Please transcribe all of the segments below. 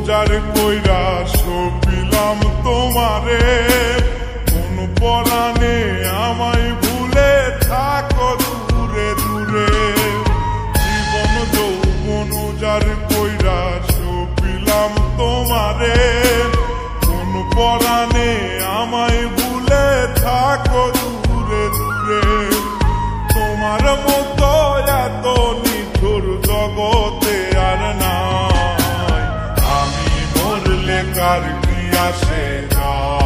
যার কইরা সপিলাম তোমারে, কোন পরাণে আমায় ভুলে থাকো দূরে দূরে। জীবন যৌবন যার কইরা সপিলাম তোমারে, কোন পরাণে আমায় ভুলে থাকো দূরে দূরে। তোমার মতো এত নিঠুর জগতে আর নাই, আমি মরলে কার কি আসে যায়,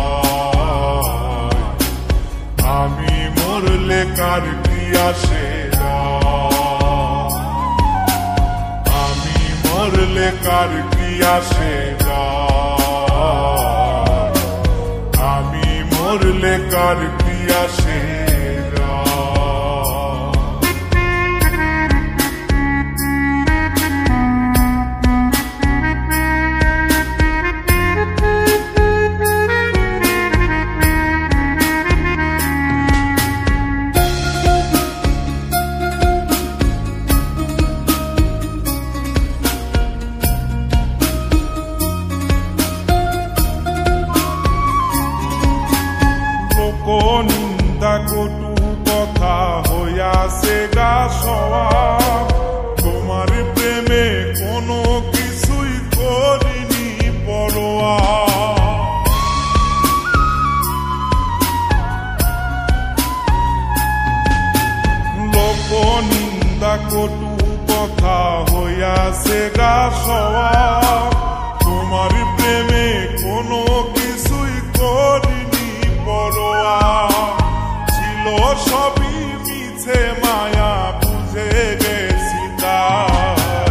আমি মরলে কার কি আসে যায়, আমি মরলে কার কি আসে যায়, আমি মরলে কার কি আসে। নিন্দা কটু কথা হইয়াছে গা সওয়া, তোমার প্রেমে কোনো কিছুই করিনি পরোয়া। লোক নিন্দা কটু কথা হইয়াছে গা সওয়া, তোমার প্রেমে কোনো কিছুই করিনি পরোয়া। ছিল সবই মিছে মায়া বুঝে গেছি তাই,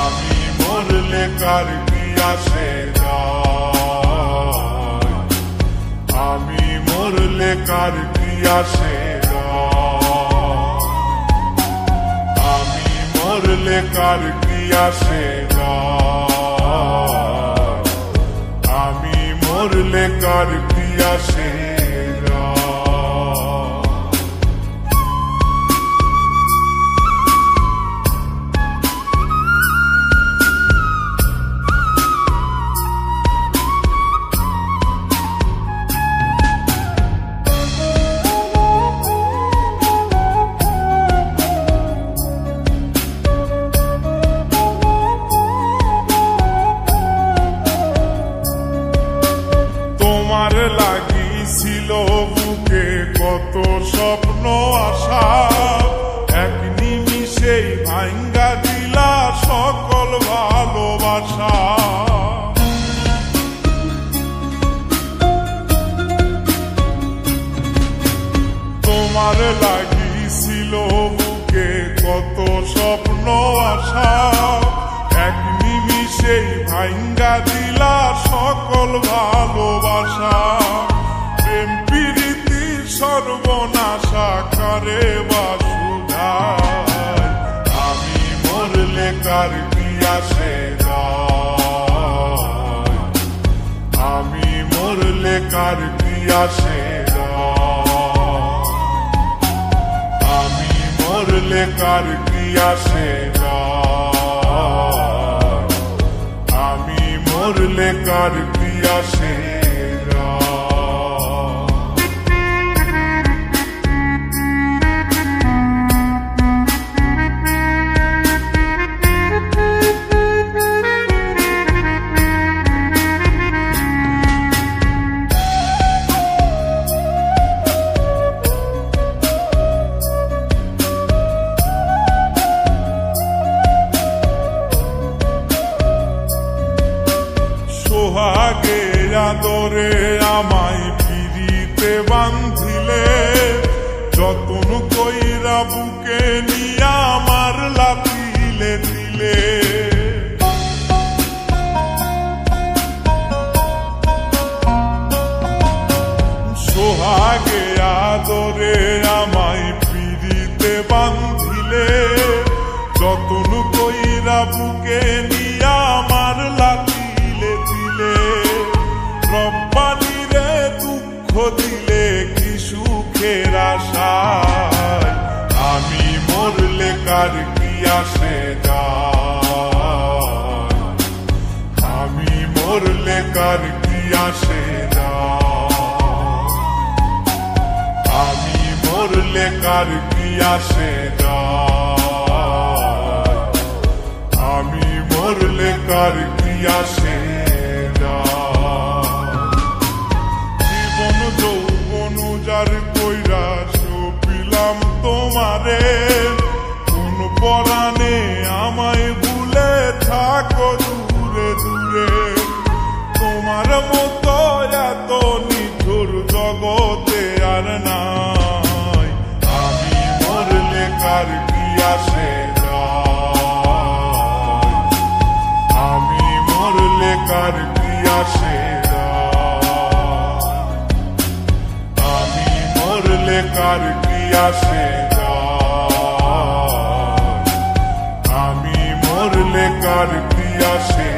আমি মরলে কার কি আসে যায়, আমি মরলে কার কি আসে যায়, আমি মরলে কার কি আসে যায়, আমি মরলে কার কি আসে। তোমার লাগিছিল বুকে কত স্বপ্ন আশা, এক নিমিষেই ভাঙ্গা দিলা সকল ভালোবাসা। তোমার লাগিছিল বুকে কত স্বপ্ন আশা, এক নিমিষেই ভাঙ্গা দিলা সকল ভালোবাসা। প্রেম প্রীতি সর্বনাশা করে বাসুধায়, আমি মরলে কার কি আসে যায়, আমি মরলে কার কি আসে যায়, আমি মরলে কার কি আসে যায়, আমি মরলে কার কি আসে। সোহাগে আদরে আমায় পিরিতে বান্ধিলে, যতন কইরা বুকে নিয়া আমার লাতিলে দিলে। সোহাগে আদরে আমায় পিরিতে বান্ধিলে, যতন কইরা বুকে নিয়া আমার লাতিলে দিলে। রব্বানি রে দুঃখ দিলে কি সুখের আশায়, আমি মরলে কার কি আসে যায়, আমি মরলে কার কি আসে যায়, আমি মরলে কার কি আসে যায়, আমি মরলে কার কি আসে যায়। জীবন যৌবন যার কইরা সপিলাম তোমারে, কোন পরাণে আমায় ভুলে থাকো দূরে দূরে, তোমার মতো এত নিঠুর জগতে আর নাই, আমি মরলে কার কি আসে যায়, আমি মরলে কার কি আসে যায়, আমি মরলে কার কি আসে যায়, আমি মরলে কার কি আসে।